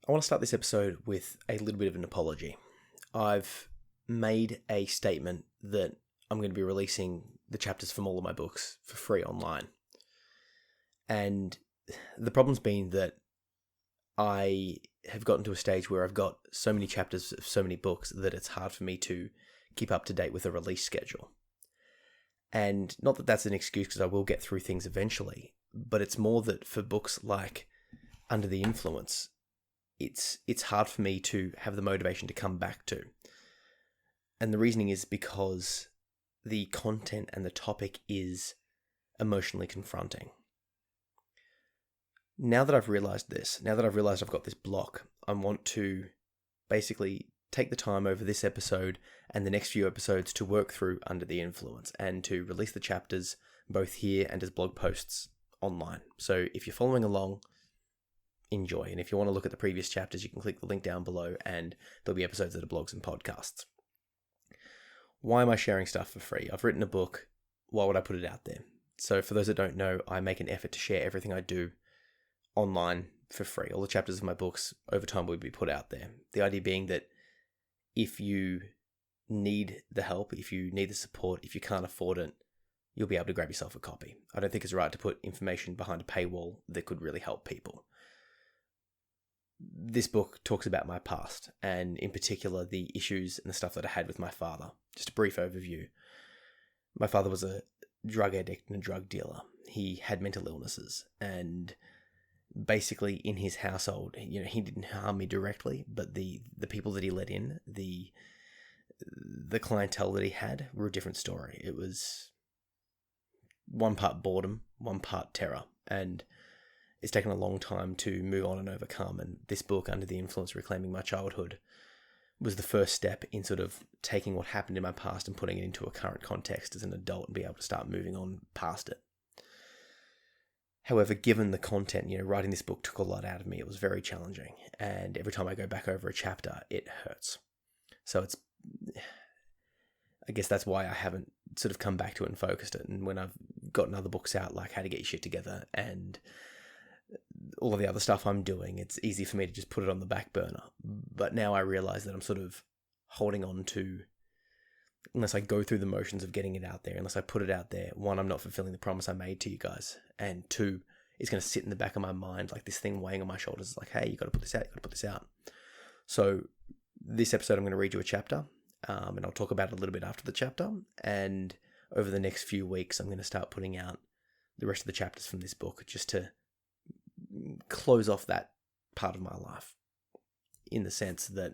I want to start this episode with a little bit of an apology. I've made a statement that I'm going to be releasing the chapters from all of my books for free online. And the problem's been that I have gotten to a stage where I've got so many chapters of so many books that it's hard for me to keep up to date with a release schedule. And not that that's an excuse, because I will get through things eventually, but it's more that for books like Under the Influence, it's hard for me to have the motivation to come back to. And the reasoning is because the content and the topic is emotionally confronting. Now that I've realized this, now that I've realized I've got this block, I want to basically take the time over this episode and the next few episodes to work through Under the Influence and to release the chapters both here and as blog posts online. So if you're following along, enjoy. And if you want to look at the previous chapters, you can click the link down below and there'll be episodes that are blogs and podcasts. Why am I sharing stuff for free? I've written a book. Why would I put it out there? So for those that don't know, I make an effort to share everything I do online for free. All the chapters of my books over time will be put out there. The idea being that if you need the help, if you need the support, if you can't afford it, you'll be able to grab yourself a copy. I don't think it's right to put information behind a paywall that could really help people. This book talks about my past, and in particular the issues and the stuff that I had with my father. Just a brief overview. My father was a drug addict and a drug dealer. He had mental illnesses, and basically in his household, he didn't harm me directly, but the people that he let in, the clientele that he had, were a different story. It was one part boredom, one part terror, and it's taken a long time to move on and overcome. And this book, Under the Influence, Reclaiming My Childhood, was the first step in sort of taking what happened in my past and putting it into a current context as an adult and be able to start moving on past it. However, given the content, writing this book took a lot out of me. It was very challenging. And every time I go back over a chapter, it hurts. So I guess that's why I haven't sort of come back to it and focused it. And when I've gotten other books out, like How to Get Your Shit Together and all of the other stuff I'm doing, it's easy for me to just put it on the back burner. But now I realize that I'm sort of holding on to, unless I go through the motions of getting it out there, unless I put it out there, one, I'm not fulfilling the promise I made to you guys, and two, it's going to sit in the back of my mind like this thing weighing on my shoulders. It's like, hey, you got to put this out, you got to put this out. So this episode, I'm going to read you a chapter, and I'll talk about it a little bit after the chapter, and over the next few weeks, I'm going to start putting out the rest of the chapters from this book, just to close off that part of my life, in the sense that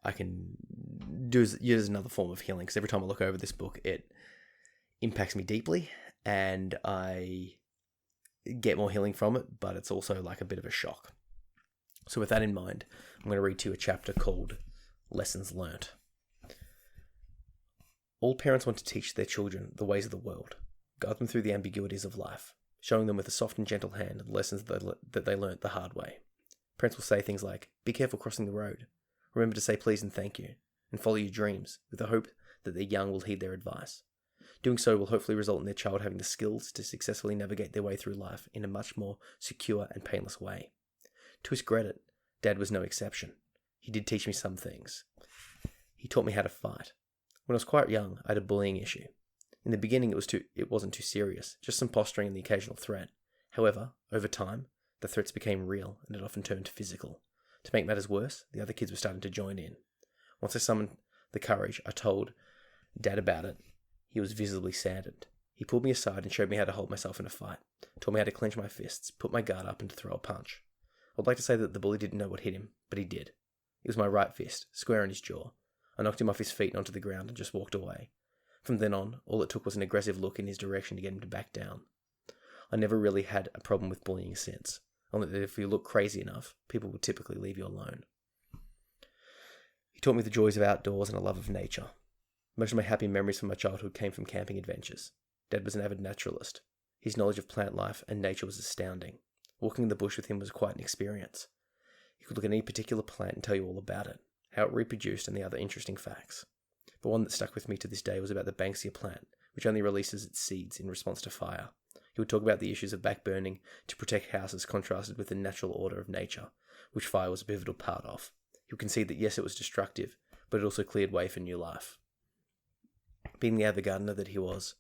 I can use another form of healing, because every time I look over this book, it impacts me deeply and I get more healing from it, but it's also like a bit of a shock. So with that in mind, I'm going to read to you a chapter called Lessons Learnt. All parents want to teach their children the ways of the world, guide them through the ambiguities of life, showing them with a soft and gentle hand the lessons that they learnt the hard way. Parents will say things like, be careful crossing the road, remember to say please and thank you, and follow your dreams, with the hope that their young will heed their advice. Doing so will hopefully result in their child having the skills to successfully navigate their way through life in a much more secure and painless way. To his credit, Dad was no exception. He did teach me some things. He taught me how to fight. When I was quite young, I had a bullying issue. In the beginning, it wasn't too serious, just some posturing and the occasional threat. However, over time, the threats became real and it often turned physical. To make matters worse, the other kids were starting to join in. Once I summoned the courage, I told Dad about it. He was visibly saddened. He pulled me aside and showed me how to hold myself in a fight, taught me how to clench my fists, put my guard up and to throw a punch. I'd like to say that the bully didn't know what hit him, but he did. It was my right fist, square on his jaw. I knocked him off his feet and onto the ground and just walked away. From then on, all it took was an aggressive look in his direction to get him to back down. I never really had a problem with bullying since, only that if you look crazy enough, people will typically leave you alone. He taught me the joys of outdoors and a love of nature. Most of my happy memories from my childhood came from camping adventures. Dad was an avid naturalist. His knowledge of plant life and nature was astounding. Walking in the bush with him was quite an experience. He could look at any particular plant and tell you all about it, how it reproduced and the other interesting facts. But one that stuck with me to this day was about the banksia plant, which only releases its seeds in response to fire. He would talk about the issues of backburning to protect houses contrasted with the natural order of nature, which fire was a pivotal part of. He would concede that yes, it was destructive, but it also cleared way for new life. Being the avid gardener that he was,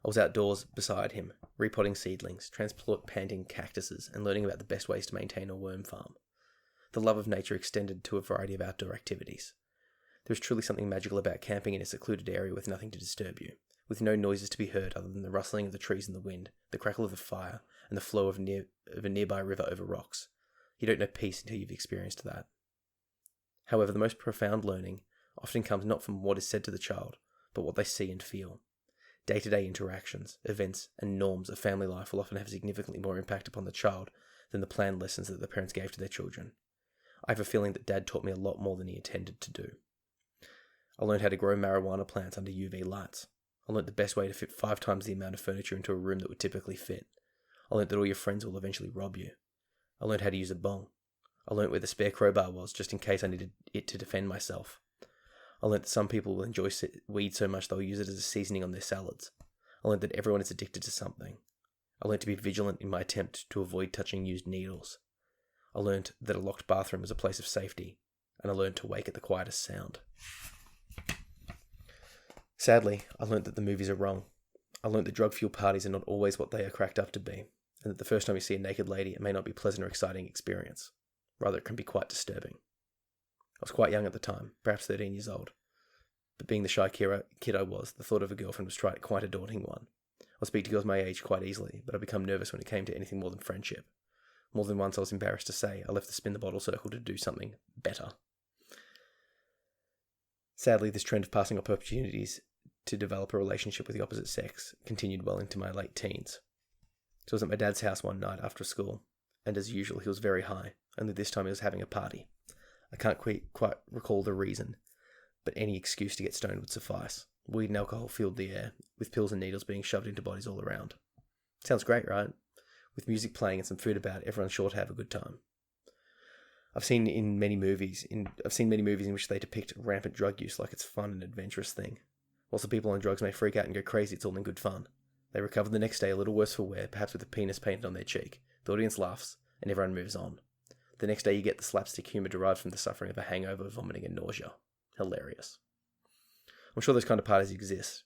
I was outdoors beside him, repotting seedlings, transplanting cactuses, and learning about the best ways to maintain a worm farm. The love of nature extended to a variety of outdoor activities. There is truly something magical about camping in a secluded area with nothing to disturb you, with no noises to be heard other than the rustling of the trees in the wind, the crackle of the fire, and the flow of a nearby river over rocks. You don't know peace until you've experienced that. However, the most profound learning often comes not from what is said to the child, but what they see and feel. Day-to-day interactions, events, and norms of family life will often have significantly more impact upon the child than the planned lessons that the parents gave to their children. I have a feeling that Dad taught me a lot more than he intended to do. I learned how to grow marijuana plants under UV lights. I learned the best way to fit 5 times the amount of furniture into a room that would typically fit. I learned that all your friends will eventually rob you. I learned how to use a bong. I learned where the spare crowbar was, just in case I needed it to defend myself. I learned that some people will enjoy weed so much they'll use it as a seasoning on their salads. I learned that everyone is addicted to something. I learned to be vigilant in my attempt to avoid touching used needles. I learned that a locked bathroom is a place of safety, and I learned to wake at the quietest sound. Sadly, I learned that the movies are wrong. I learned that drug-fueled parties are not always what they are cracked up to be, and that the first time you see a naked lady, it may not be a pleasant or exciting experience. Rather, it can be quite disturbing. I was quite young at the time, perhaps 13 years old, but being the shy kid I was, the thought of a girlfriend was quite a daunting one. I speak to girls my age quite easily, but I become nervous when it came to anything more than friendship. More than once I was embarrassed to say I left the spin the bottle circle to do something better. Sadly, this trend of passing up opportunities to develop a relationship with the opposite sex continued well into my late teens. So I was at my dad's house one night after school, and as usual he was very high, only this time he was having a party. I can't quite recall the reason, but any excuse to get stoned would suffice. Weed and alcohol filled the air, with pills and needles being shoved into bodies all around. Sounds great, right? With music playing and some food about, everyone's sure to have a good time. I've seen many movies in which they depict rampant drug use like it's fun and adventurous thing. Whilst the people on drugs may freak out and go crazy, it's all in good fun. They recover the next day a little worse for wear, perhaps with a penis painted on their cheek. The audience laughs, and everyone moves on. The next day you get the slapstick humour derived from the suffering of a hangover, vomiting and nausea. Hilarious. I'm sure those kind of parties exist.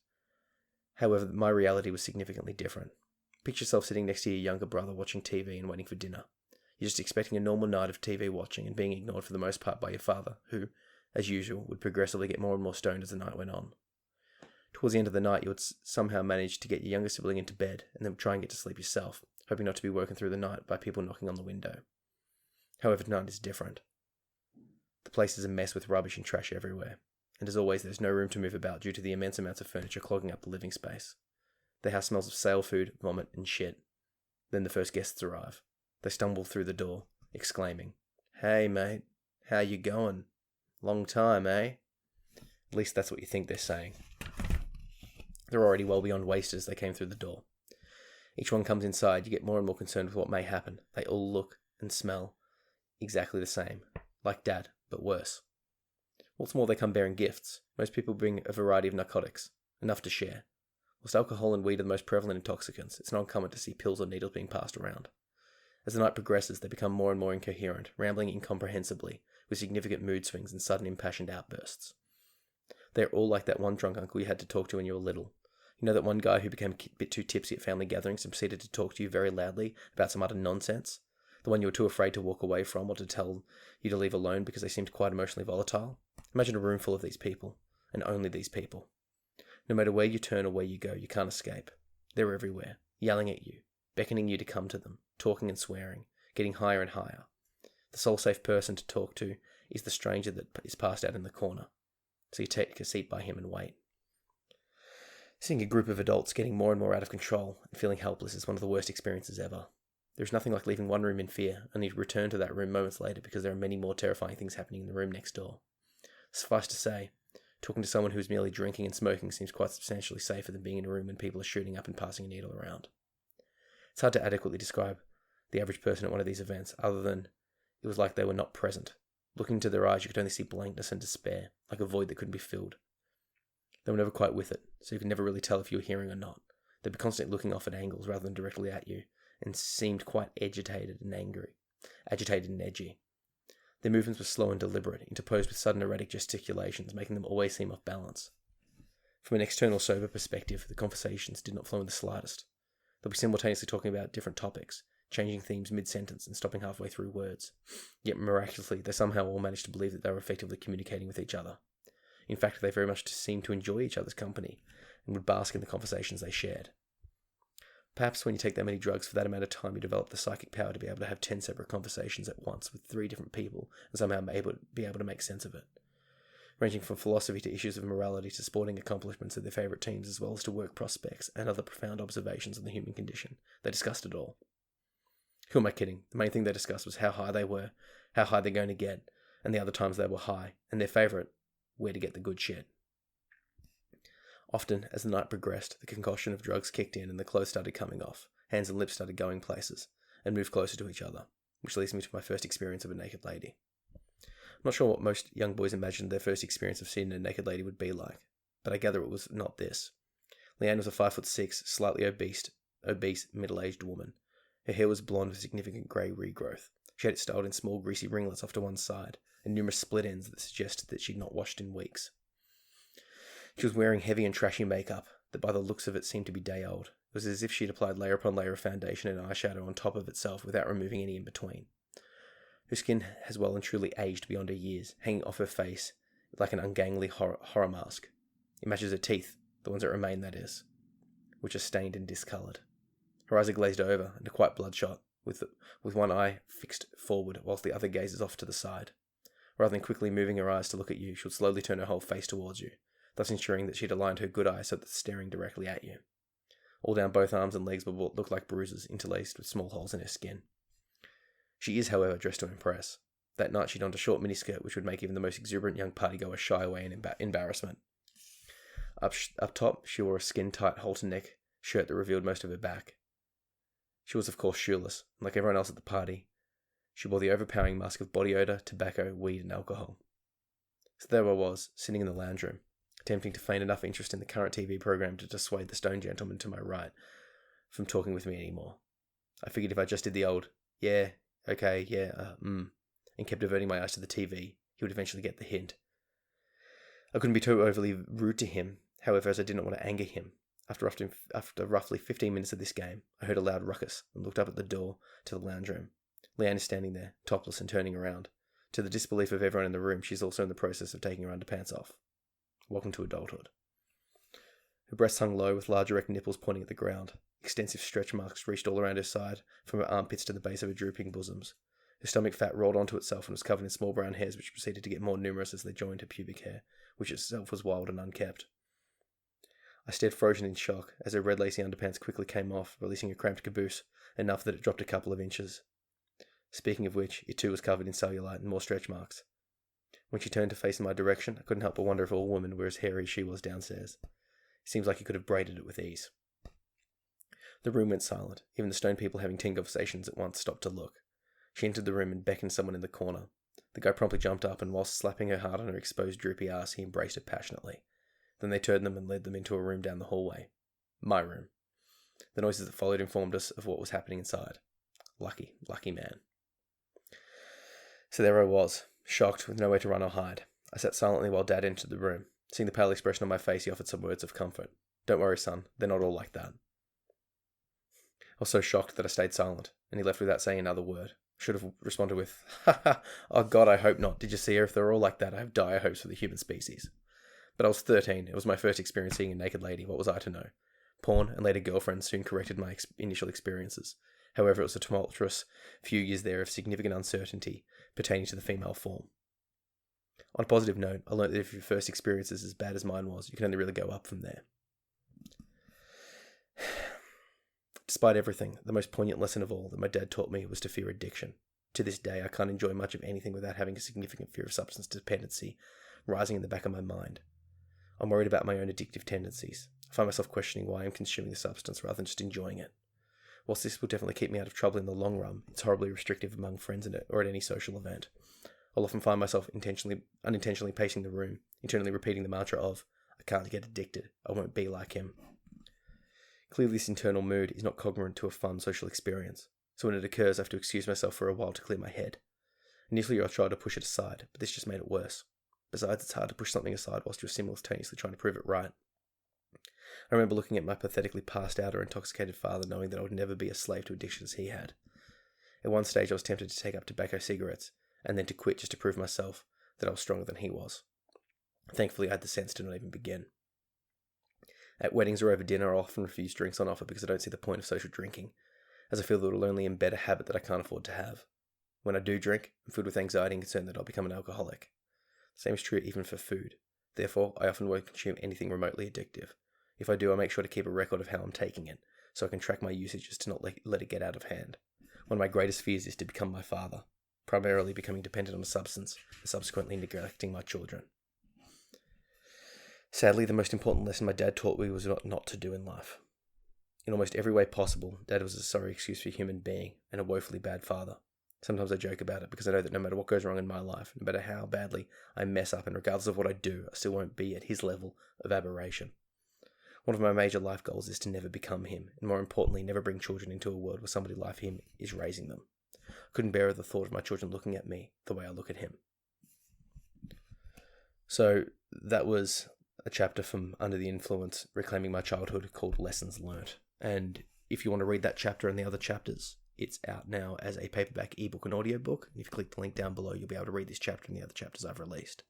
However, my reality was significantly different. Picture yourself sitting next to your younger brother watching TV and waiting for dinner. You're just expecting a normal night of TV watching and being ignored for the most part by your father, who, as usual, would progressively get more and more stoned as the night went on. Towards the end of the night, you would somehow manage to get your younger sibling into bed and then try and get to sleep yourself, hoping not to be woken through the night by people knocking on the window. However, tonight is different. The place is a mess with rubbish and trash everywhere, and as always, there's no room to move about due to the immense amounts of furniture clogging up the living space. The house smells of stale food, vomit, and shit. Then the first guests arrive. They stumble through the door, exclaiming, "Hey, mate, how you going? Long time, eh?" At least that's what you think they're saying. They're already well beyond waste as they came through the door. Each one comes inside, you get more and more concerned with what may happen. They all look and smell exactly the same, like Dad, but worse. What's more, they come bearing gifts. Most people bring a variety of narcotics, enough to share. Whilst alcohol and weed are the most prevalent intoxicants, it's not uncommon to see pills or needles being passed around. As the night progresses, they become more and more incoherent, rambling incomprehensibly, with significant mood swings and sudden impassioned outbursts. They're all like that one drunk uncle you had to talk to when you were little. You know that one guy who became a bit too tipsy at family gatherings and proceeded to talk to you very loudly about some utter nonsense? The one you were too afraid to walk away from or to tell you to leave alone because they seemed quite emotionally volatile? Imagine a room full of these people, and only these people. No matter where you turn or where you go, you can't escape. They're everywhere, yelling at you, beckoning you to come to them, talking and swearing, getting higher and higher. The sole safe person to talk to is the stranger that is passed out in the corner, so you take a seat by him and wait. Seeing a group of adults getting more and more out of control and feeling helpless is one of the worst experiences ever. There is nothing like leaving one room in fear, only to return to that room moments later because there are many more terrifying things happening in the room next door. Suffice to say, talking to someone who is merely drinking and smoking seems quite substantially safer than being in a room when people are shooting up and passing a needle around. It's hard to adequately describe the average person at one of these events, other than it was like they were not present. Looking into their eyes, you could only see blankness and despair, like a void that couldn't be filled. They were never quite with it, so you could never really tell if you were hearing or not. They'd be constantly looking off at angles rather than directly at you, and seemed quite agitated and edgy. Their movements were slow and deliberate, interposed with sudden erratic gesticulations, making them always seem off balance. From an external sober perspective, the conversations did not flow in the slightest. They'll be simultaneously talking about different topics, changing themes mid-sentence and stopping halfway through words. Yet miraculously, they somehow all managed to believe that they were effectively communicating with each other. In fact, they very much seemed to enjoy each other's company and would bask in the conversations they shared. Perhaps when you take that many drugs for that amount of time, you develop the psychic power to be able to have 10 separate conversations at once with 3 different people and somehow be able to make sense of it. Ranging from philosophy to issues of morality to sporting accomplishments of their favourite teams, as well as to work prospects and other profound observations on the human condition. They discussed it all. Who am I kidding? The main thing they discussed was how high they were, how high they're going to get, and the other times they were high, and their favourite, where to get the good shit. Often, as the night progressed, the concoction of drugs kicked in and the clothes started coming off, hands and lips started going places, and moved closer to each other, which leads me to my first experience of a naked lady. I'm not sure what most young boys imagined their first experience of seeing a naked lady would be like, but I gather it was not this. Leanne was a 5'6", slightly obese, middle-aged woman. Her hair was blonde with significant grey regrowth. She had it styled in small greasy ringlets off to one side, and numerous split ends that suggested that she'd not washed in weeks. She was wearing heavy and trashy makeup that by the looks of it seemed to be day old. It was as if she'd applied layer upon layer of foundation and eyeshadow on top of itself without removing any in between. Her skin has well and truly aged beyond her years, hanging off her face like an ungainly horror mask. It matches her teeth, the ones that remain, that is, which are stained and discoloured. Her eyes are glazed over and are quite bloodshot, with one eye fixed forward whilst the other gazes off to the side. Rather than quickly moving her eyes to look at you, she would slowly turn her whole face towards you, thus ensuring that she'd aligned her good eye so that it's staring directly at you. All down both arms and legs were what looked like bruises interlaced with small holes in her skin. She is, however, dressed to impress. That night she donned a short miniskirt which would make even the most exuberant young partygoer shy away in embarrassment. Up top, she wore a skin-tight halter-neck shirt that revealed most of her back. She was, of course, shoeless, and like everyone else at the party, she wore the overpowering mask of body odour, tobacco, weed, and alcohol. So there I was, sitting in the lounge room, attempting to feign enough interest in the current TV program to dissuade the stone gentleman to my right from talking with me anymore. I figured if I just did the old, yeah, okay, yeah, and kept averting my eyes to the TV, he would eventually get the hint. I couldn't be too overly rude to him, however, as I did not want to anger him. After roughly 15 minutes of this game, I heard a loud ruckus and looked up at the door to the lounge room. Leanne is standing there, topless and turning around. To the disbelief of everyone in the room, she's also in the process of taking her underpants off. Welcome to adulthood. Her breasts hung low with large erect nipples pointing at the ground. Extensive stretch marks reached all around her side, from her armpits to the base of her drooping bosoms. Her stomach fat rolled onto itself and was covered in small brown hairs which proceeded to get more numerous as they joined her pubic hair, which itself was wild and unkempt. I stared frozen in shock as her red lacy underpants quickly came off, releasing a cramped caboose, enough that it dropped a couple of inches. Speaking of which, it too was covered in cellulite and more stretch marks. When she turned to face in my direction, I couldn't help but wonder if all women were as hairy as she was downstairs. It seems like you could have braided it with ease. The room went silent. Even the stone people having 10 conversations at once stopped to look. She entered the room and beckoned someone in the corner. The guy promptly jumped up, and whilst slapping her hard on her exposed droopy ass, he embraced her passionately. Then they turned them and led them into a room down the hallway. My room. The noises that followed informed us of what was happening inside. Lucky man. So there I was, shocked, with nowhere to run or hide. I sat silently while Dad entered the room. Seeing the pale expression on my face, he offered some words of comfort. Don't worry, son, they're not all like that. I was so shocked that I stayed silent, and he left without saying another word. Should have responded with, "Ha ha, oh God, I hope not. Did you see her? If they're all like that, I have dire hopes for the human species." But I was 13. It was my first experience seeing a naked lady. What was I to know? Porn and later girlfriends soon corrected my initial experiences. However, it was a tumultuous few years there of significant uncertainty pertaining to the female form. On a positive note, I learnt that if your first experience is as bad as mine was, you can only really go up from there. Despite everything, the most poignant lesson of all that my dad taught me was to fear addiction. To this day, I can't enjoy much of anything without having a significant fear of substance dependency rising in the back of my mind. I'm worried about my own addictive tendencies. I find myself questioning why I'm consuming the substance rather than just enjoying it. Whilst this will definitely keep me out of trouble in the long run, it's horribly restrictive among friends or at any social event. I'll often find myself unintentionally pacing the room, internally repeating the mantra of, I can't get addicted, I won't be like him. Clearly this internal mood is not congruent to a fun social experience, so when it occurs I have to excuse myself for a while to clear my head. Initially, I tried to push it aside, but this just made it worse. Besides, it's hard to push something aside whilst you're simultaneously trying to prove it right. I remember looking at my pathetically passed out or intoxicated father, knowing that I would never be a slave to addiction as he had. At one stage, I was tempted to take up tobacco cigarettes, and then to quit just to prove myself that I was stronger than he was. Thankfully, I had the sense to not even begin. At weddings or over dinner, I often refuse drinks on offer because I don't see the point of social drinking, as I feel that it will only embed a habit that I can't afford to have. When I do drink, I'm filled with anxiety and concern that I'll become an alcoholic. The same is true even for food. Therefore, I often won't consume anything remotely addictive. If I do, I make sure to keep a record of how I'm taking it, so I can track my usages to not let it get out of hand. One of my greatest fears is to become my father, primarily becoming dependent on a substance, and subsequently neglecting my children. Sadly, the most important lesson my dad taught me was not to do in life. In almost every way possible, Dad was a sorry excuse for a human being and a woefully bad father. Sometimes I joke about it because I know that no matter what goes wrong in my life, no matter how badly I mess up, and regardless of what I do, I still won't be at his level of aberration. One of my major life goals is to never become him, and more importantly, never bring children into a world where somebody like him is raising them. I couldn't bear the thought of my children looking at me the way I look at him. So that was a chapter from Under the Influence, Reclaiming My Childhood, called Lessons Learnt. And if you want to read that chapter and the other chapters, it's out now as a paperback, ebook, and audiobook. And if you click the link down below, you'll be able to read this chapter and the other chapters I've released.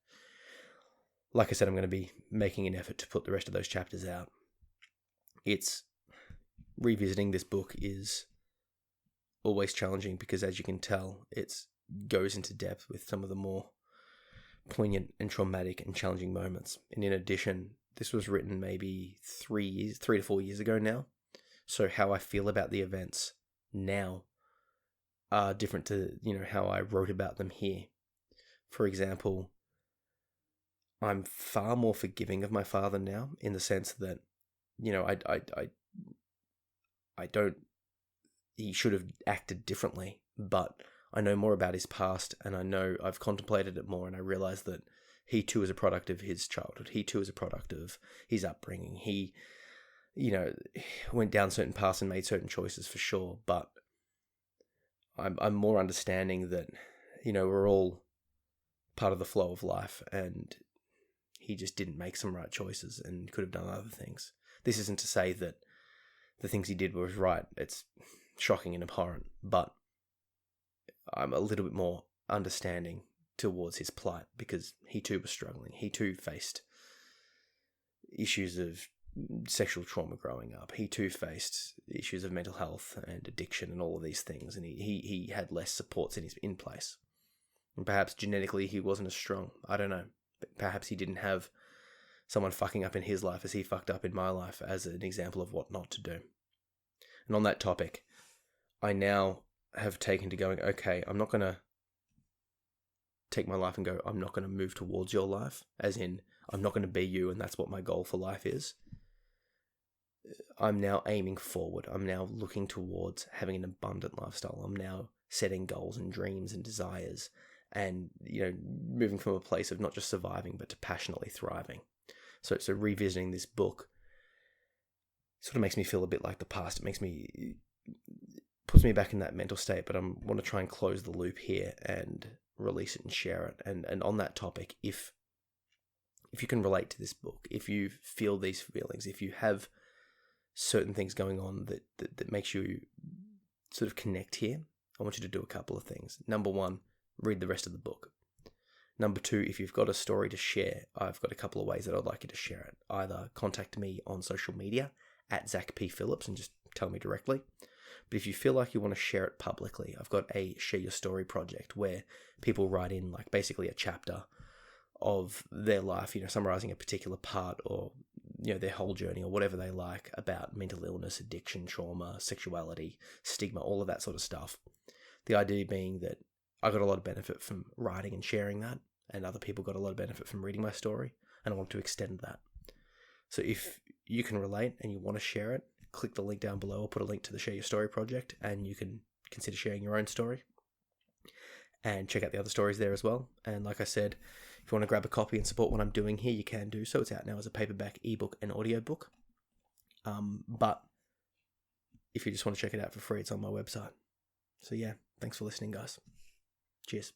Like I said, I'm going to be making an effort to put the rest of those chapters out. Revisiting this book is always challenging because, as you can tell, it goes into depth with some of the more poignant and traumatic and challenging moments. And in addition, this was written maybe 3 to 4 years ago now. So how I feel about the events now are different to, how I wrote about them here. For example, I'm far more forgiving of my father now, in the sense that, I don't, he should have acted differently, but I know more about his past, and I know I've contemplated it more, and I realize that he too is a product of his childhood. He too is a product of his upbringing. He, went down certain paths and made certain choices for sure, but I'm more understanding that, we're all part of the flow of life, and he just didn't make some right choices and could have done other things. This isn't to say that the things he did was right. It's shocking and abhorrent, but I'm a little bit more understanding towards his plight because he too was struggling. He too faced issues of sexual trauma growing up. He too faced issues of mental health and addiction and all of these things, and he had less supports in place. And perhaps genetically he wasn't as strong. I don't know. But perhaps he didn't have someone fucking up in his life as he fucked up in my life as an example of what not to do. And on that topic, I now have taken to going, okay, I'm not going to take my life and go, I'm not going to move towards your life, as in, I'm not going to be you and that's what my goal for life is. I'm now aiming forward. I'm now looking towards having an abundant lifestyle. I'm now setting goals and dreams and desires and, moving from a place of not just surviving, but to passionately thriving. So revisiting this book sort of makes me feel a bit like the past. It puts me back in that mental state, but I want to try and close the loop here and release it and share it. And on that topic, if you can relate to this book, if you feel these feelings, if you have certain things going on that makes you sort of connect here, I want you to do a couple of things. Number one, read the rest of the book. Number two, if you've got a story to share, I've got a couple of ways that I'd like you to share it. Either contact me on social media at Zach P. Phillips and just tell me directly. But if you feel like you want to share it publicly, I've got a Share Your Story project where people write in like basically a chapter of their life, summarizing a particular part or, their whole journey or whatever they like about mental illness, addiction, trauma, sexuality, stigma, all of that sort of stuff. The idea being that I got a lot of benefit from writing and sharing that, and other people got a lot of benefit from reading my story, and I want to extend that. So if you can relate and you want to share it, click the link down below. I'll put a link to the Share Your Story project, and you can consider sharing your own story and check out the other stories there as well. And like I said, if you want to grab a copy and support what I'm doing here, you can do so. It's out now as a paperback, ebook, and audiobook. But if you just want to check it out for free, it's on my website. So yeah, thanks for listening, guys. Cheers.